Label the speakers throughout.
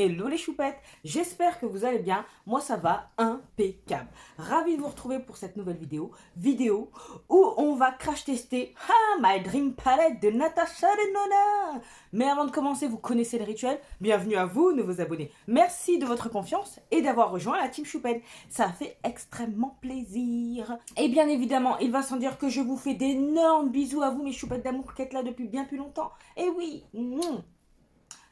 Speaker 1: Hello les choupettes, j'espère que vous allez bien, moi ça va impeccable. Ravi de vous retrouver pour cette nouvelle vidéo où on va crash tester My Dream Palette de Natasha Denona. Mais avant de commencer, vous connaissez le rituel, bienvenue à vous, nouveaux abonnés. Merci de votre confiance et d'avoir rejoint la team choupette, ça fait extrêmement plaisir. Et bien évidemment, il va sans dire que je vous fais d'énormes bisous à vous mes choupettes d'amour qui êtes là depuis bien plus longtemps. Et oui,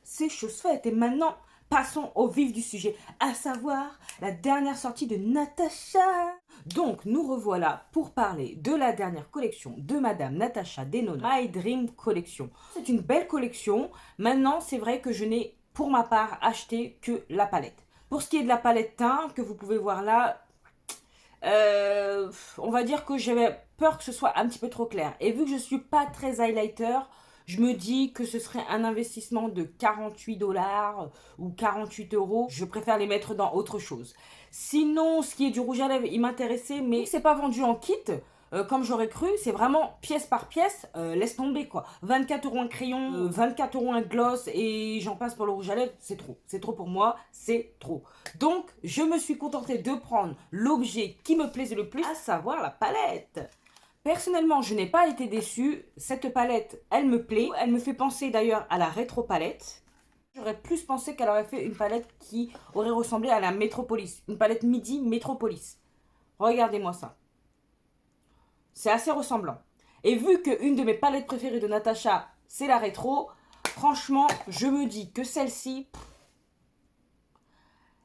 Speaker 1: c'est chose faite. Et maintenant, passons au vif du sujet, à savoir la dernière sortie de Natasha. Donc, nous revoilà pour parler de la dernière collection de Madame Natasha Denona, My Dream Collection. C'est une belle collection. Maintenant, c'est vrai que je n'ai, pour ma part, acheté que la palette. Pour ce qui est de la palette teint, que vous pouvez voir là, on va dire que j'avais peur que ce soit un petit peu trop clair. Et vu que je ne suis pas très highlighter, je me dis que ce serait un investissement de 48 $ ou 48 €. Je préfère les mettre dans autre chose. Sinon, ce qui est du rouge à lèvres, il m'intéressait, mais c'est pas vendu en kit. Comme j'aurais cru, c'est vraiment pièce par pièce, laisse tomber quoi. 24 € un crayon, 24 € un gloss et j'en passe pour le rouge à lèvres, c'est trop. C'est trop pour moi, c'est trop. Donc, je me suis contentée de prendre l'objet qui me plaisait le plus, à savoir la palette. Personnellement, je n'ai pas été déçue. Cette palette, elle me plaît. Elle me fait penser d'ailleurs à la rétro palette. J'aurais plus pensé qu'elle aurait fait une palette qui aurait ressemblé à la Metropolis. Une palette midi Metropolis. Regardez-moi ça. C'est assez ressemblant. Et vu qu'une de mes palettes préférées de Natasha, c'est la rétro, franchement, je me dis que celle-ci,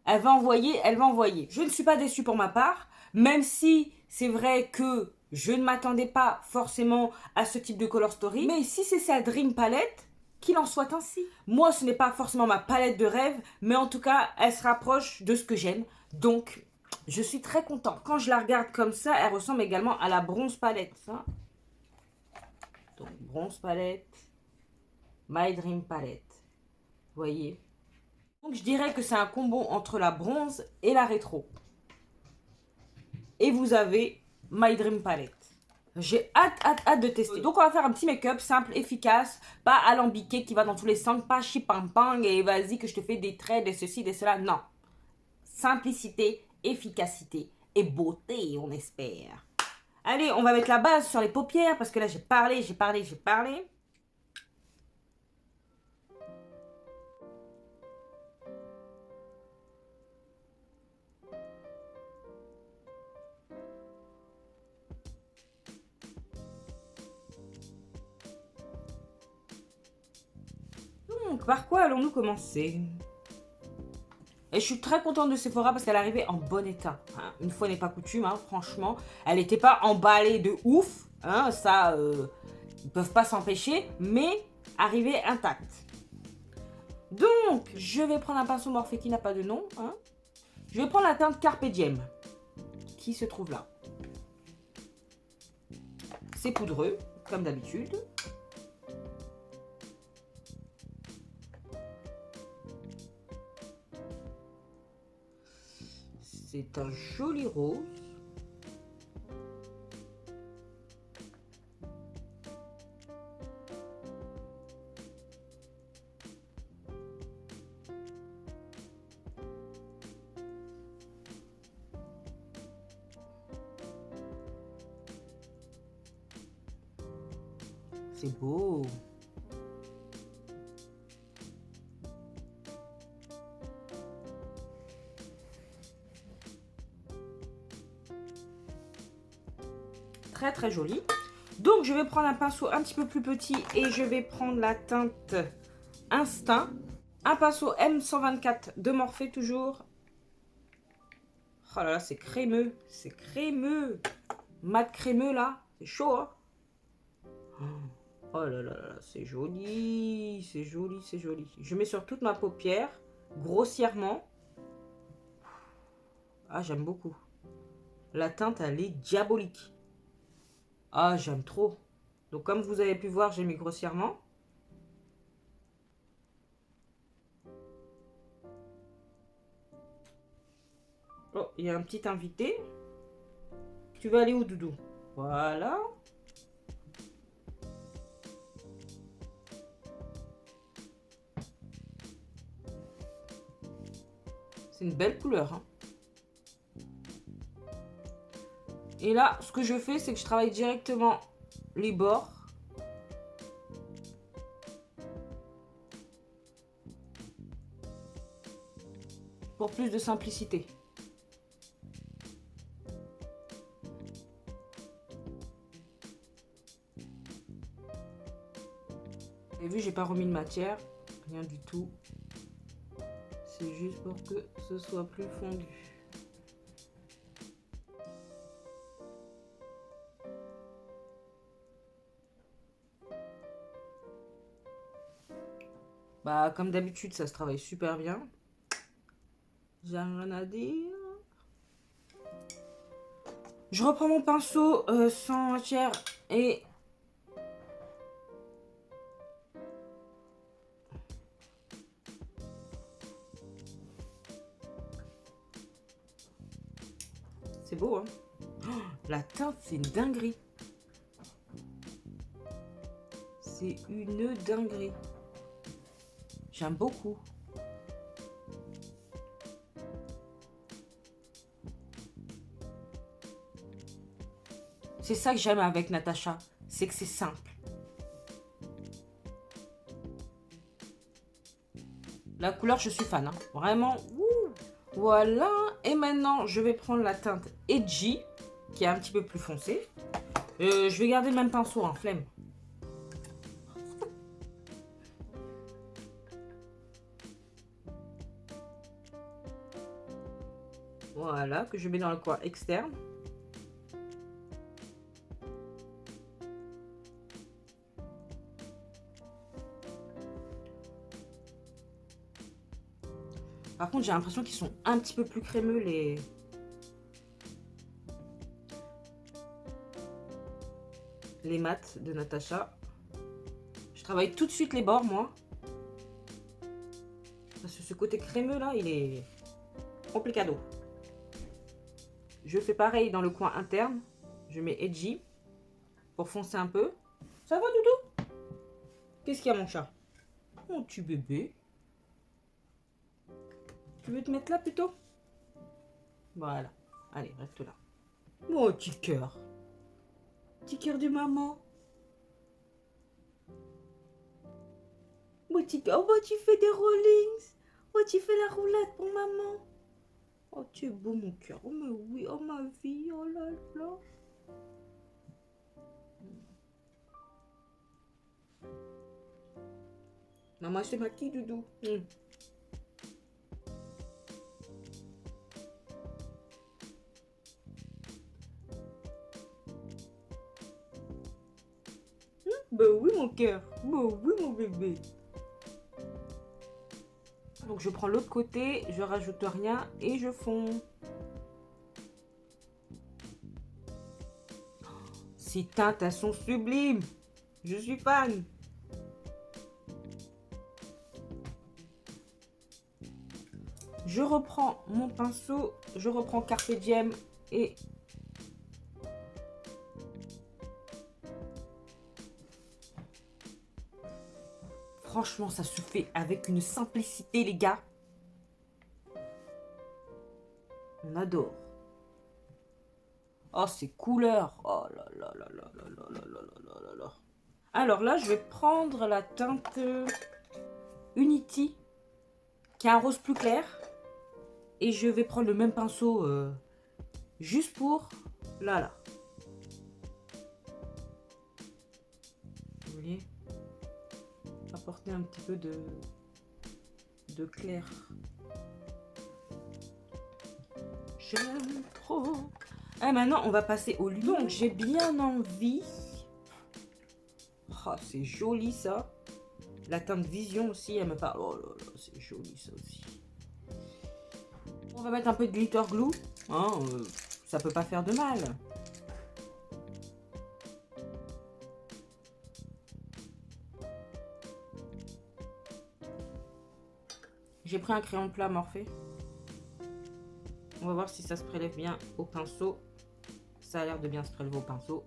Speaker 1: elle va envoyer. Je ne suis pas déçue pour ma part, même si c'est vrai que je ne m'attendais pas forcément à ce type de color story. Mais si c'est sa Dream Palette, qu'il en soit ainsi. Moi, ce n'est pas forcément ma palette de rêve, mais en tout cas, elle se rapproche de ce que j'aime. Donc, je suis très contente. Quand je la regarde comme ça, elle ressemble également à la Bronze Palette. Ça. Donc, Bronze Palette, My Dream Palette. Vous voyez? Donc, je dirais que c'est un combo entre la bronze et la rétro. Et vous avez My Dream Palette. J'ai hâte de tester. Donc on va faire un petit make-up simple, efficace, pas alambiqué qui va dans tous les sens, pas chipampang et vas-y que je te fais des traits, de ceci, de cela. Non. Simplicité, efficacité et beauté, on espère. Allez, on va mettre la base sur les paupières parce que là j'ai parlé. Donc, par quoi allons-nous commencer? Et je suis très contente de Sephora parce qu'elle arrivait en bon état. Hein. Une fois n'est pas coutume, hein, franchement. Elle n'était pas emballée de ouf. Hein, ça, ils peuvent pas s'empêcher. Mais arrivée intacte. Donc, je vais prendre un pinceau Morphe qui n'a pas de nom. Hein. Je vais prendre la teinte Carpe Diem qui se trouve là. C'est poudreux, comme d'habitude. C'est un joli rose. C'est beau. Très très joli. Donc je vais prendre un pinceau un petit peu plus petit et je vais prendre la teinte Instinct. Un pinceau M124 de Morphe toujours. Oh là là, c'est crémeux. C'est crémeux. Mat crémeux là. C'est chaud hein. Oh là là là, c'est joli. C'est joli, c'est joli. Je mets sur toute ma paupière. Grossièrement. Ah, j'aime beaucoup. La teinte, elle est diabolique. Ah, j'aime trop. Donc, comme vous avez pu voir, j'ai mis grossièrement. Oh, il y a un petit invité. Tu vas aller où, Doudou? Voilà. C'est une belle couleur. Hein. Et là, ce que je fais, c'est que je travaille directement les bords. Pour plus de simplicité. Vous avez vu, j'ai pas remis de matière. Rien du tout. C'est juste pour que ce soit plus fondu. Bah, comme d'habitude, ça se travaille super bien. J'ai rien à dire. Je reprends mon pinceau sans matière et... C'est beau, hein? Oh, la teinte, c'est une dinguerie. C'est une dinguerie. J'aime beaucoup. C'est ça que j'aime avec Natacha, c'est que c'est simple. La couleur, je suis fan, hein. Vraiment. Ouh. Voilà. Et maintenant, je vais prendre la teinte Edgy, qui est un petit peu plus foncée. Je vais garder le même pinceau, hein, flemme. Voilà, que je mets dans le coin externe. Par contre, j'ai l'impression qu'ils sont un petit peu plus crémeux, les mats de Natacha. Je travaille tout de suite les bords, moi. Parce que ce côté crémeux, là, il est complicado. Je fais pareil dans le coin interne. Je mets Edgy pour foncer un peu. Ça va, Doudou? Qu'est-ce qu'il y a, mon chat? Mon petit bébé. Tu veux te mettre là, plutôt? Voilà. Allez, reste là. Mon petit cœur. Petit cœur de maman. Mon petit cœur. Oh, bah, tu fais des rollings. Oh, tu fais la roulade pour maman. Oh, tu es beau, mon cœur. Oh, mais oui. Oh, ma vie. Oh là là. Maman, c'est ma qui, Doudou? Bah oui, mon cœur. Bah oui, mon bébé. Donc, je prends l'autre côté, je rajoute rien et je fonds. Ces teintes, elles sont sublimes. Je suis fan. Je reprends mon pinceau, je reprends Carpe Diem et franchement, ça se fait avec une simplicité, les gars. On adore. Oh, ces couleurs. Oh là là là là là là là là là là là. Alors là, je vais prendre la teinte Unity, qui a un rose plus clair. Et je vais prendre le même pinceau juste pour là. Vous voyez? Apporter un petit peu de clair. J'aime trop. Et maintenant, on va passer au lumière. Donc, j'ai bien envie. Oh, c'est joli ça. La teinte Vision aussi, elle me parle. Oh là là, c'est joli ça aussi. On va mettre un peu de glitter glue. Hein, ça peut pas faire de mal. J'ai pris un crayon plat Morphée. On va voir si ça se prélève bien au pinceau. Ça a l'air de bien se prélever au pinceau.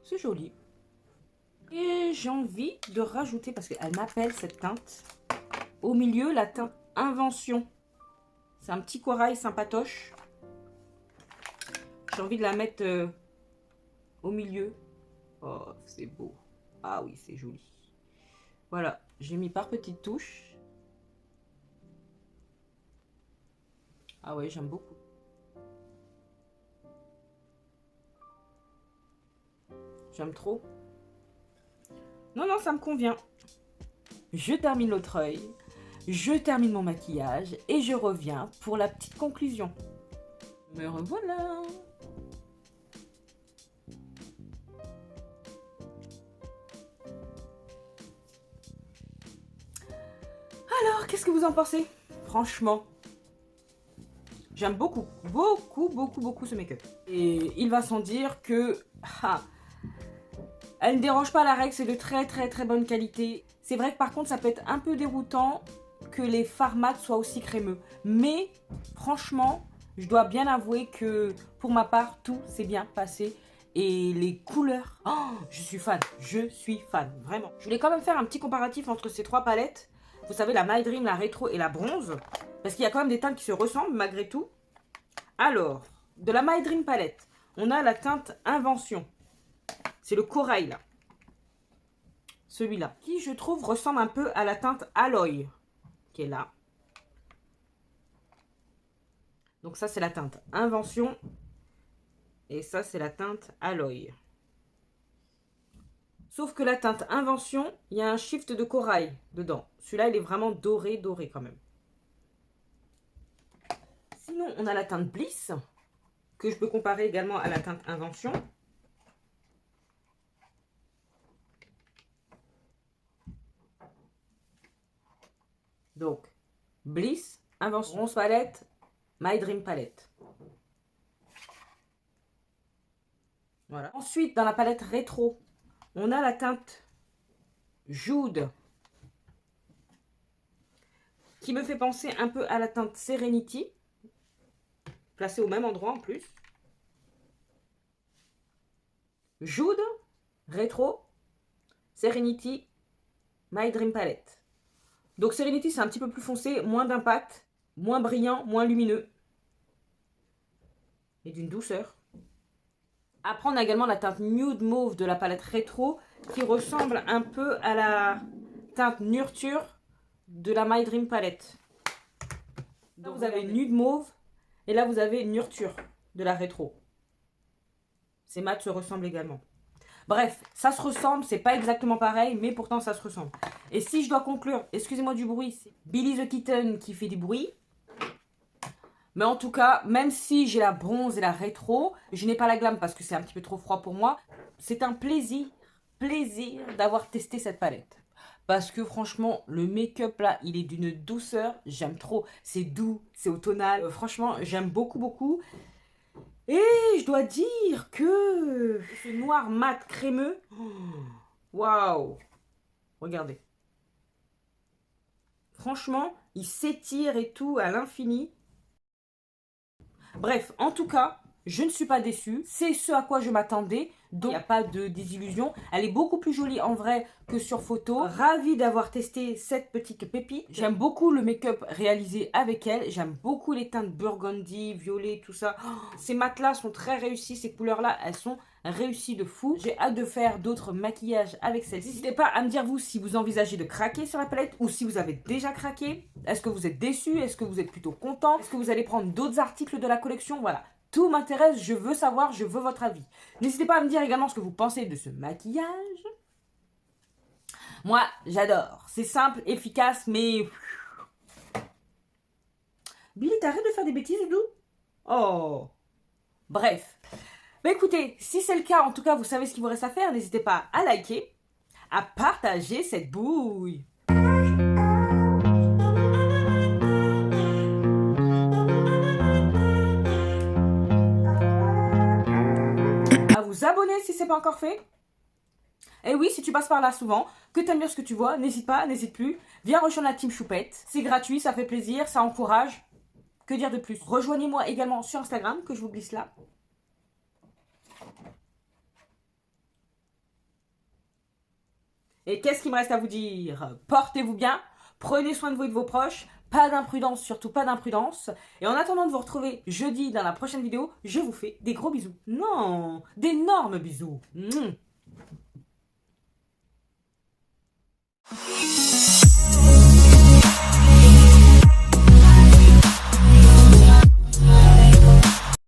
Speaker 1: C'est joli. Et j'ai envie de rajouter, parce qu'elle m'appelle cette teinte, au milieu, la teinte Invention. C'est un petit corail sympatoche. J'ai envie de la mettre au milieu. Oh, c'est beau. Ah oui, c'est joli. Voilà, j'ai mis par petites touches. Ah ouais, j'aime beaucoup. J'aime trop. Non, non, ça me convient. Je termine l'autre œil. Je termine mon maquillage. Et je reviens pour la petite conclusion. Me revoilà. Alors, qu'est-ce que vous en pensez? Franchement, j'aime beaucoup, beaucoup ce make-up. Et il va sans dire que elle ne dérange pas la règle, c'est de très bonne qualité. C'est vrai que par contre, ça peut être un peu déroutant que les fards mat soient aussi crémeux. Mais franchement, je dois bien avouer que pour ma part, tout s'est bien passé. Et les couleurs, oh, je suis fan, vraiment. Je voulais quand même faire un petit comparatif entre ces trois palettes. Vous savez, la My Dream, la Rétro et la Bronze. Parce qu'il y a quand même des teintes qui se ressemblent malgré tout. Alors, de la My Dream palette, on a la teinte Invention. C'est le corail là. Celui-là. Qui, je trouve, ressemble un peu à la teinte Alloy. Qui est là. Donc ça, c'est la teinte Invention. Et ça, c'est la teinte Alloy. Sauf que la teinte Invention, il y a un shift de corail dedans. Celui-là, il est vraiment doré quand même. Sinon, on a la teinte Bliss, que je peux comparer également à la teinte Invention. Donc, Bliss, Invention, Bronze palette, My Dream palette. Voilà. Ensuite, dans la palette rétro, on a la teinte Jude, qui me fait penser un peu à la teinte Serenity, placée au même endroit en plus. Jude, rétro, Serenity, My Dream palette. Donc Serenity, c'est un petit peu plus foncé, moins d'impact, moins brillant, moins lumineux. Et d'une douceur. Après, on a également la teinte Nude Mauve de la palette rétro, qui ressemble un peu à la teinte Nurture de la My Dream palette. Donc vous avez Nude Mauve, et là vous avez Nurture de la rétro. Ces mats se ressemblent également. Bref, ça se ressemble, c'est pas exactement pareil, mais pourtant ça se ressemble. Et si je dois conclure, excusez-moi du bruit, c'est Billy the Kitten qui fait du bruit. Mais en tout cas, même si j'ai la bronze et la rétro, je n'ai pas la glam parce que c'est un petit peu trop froid pour moi. C'est un plaisir d'avoir testé cette palette. Parce que franchement, le make-up là, il est d'une douceur, j'aime trop. C'est doux, c'est automnal. Franchement, j'aime beaucoup. Et je dois dire que ce noir mat crémeux, waouh, regardez. Franchement, il s'étire et tout à l'infini. Bref, en tout cas, je ne suis pas déçue. C'est ce à quoi je m'attendais. Donc, il n'y a pas de désillusion. Elle est beaucoup plus jolie en vrai que sur photo. Ravie d'avoir testé cette petite pépite. J'aime beaucoup le make-up réalisé avec elle. J'aime beaucoup les teintes burgundy, violet, tout ça. Oh, ces mats-là sont très réussis. Ces couleurs-là, elles sont réussies de fou. J'ai hâte de faire d'autres maquillages avec celle-ci. N'hésitez pas à me dire vous si vous envisagez de craquer sur la palette ou si vous avez déjà craqué. Est-ce que vous êtes déçu? Est-ce que vous êtes plutôt content? Est-ce que vous allez prendre d'autres articles de la collection? Voilà. Tout m'intéresse, je veux savoir, je veux votre avis. N'hésitez pas à me dire également ce que vous pensez de ce maquillage. Moi, j'adore. C'est simple, efficace, mais... Billy, t'arrêtes de faire des bêtises, Doudou? Oh. Bref. Bah écoutez, si c'est le cas, en tout cas, vous savez ce qu'il vous reste à faire. N'hésitez pas à liker, à partager cette bouille. Vous abonner si c'est pas encore fait. Et oui, si tu passes par là souvent, que t'aimes bien ce que tu vois, n'hésite pas, n'hésite plus. Viens rejoindre la team Choupette. C'est gratuit, ça fait plaisir, ça encourage. Que dire de plus? Rejoignez-moi également sur Instagram, que je vous glisse là. Et qu'est-ce qu'il me reste à vous dire? Portez-vous bien, prenez soin de vous et de vos proches, pas d'imprudence, surtout pas d'imprudence. Et en attendant de vous retrouver jeudi dans la prochaine vidéo, je vous fais des gros bisous. Non, d'énormes bisous. Mouah.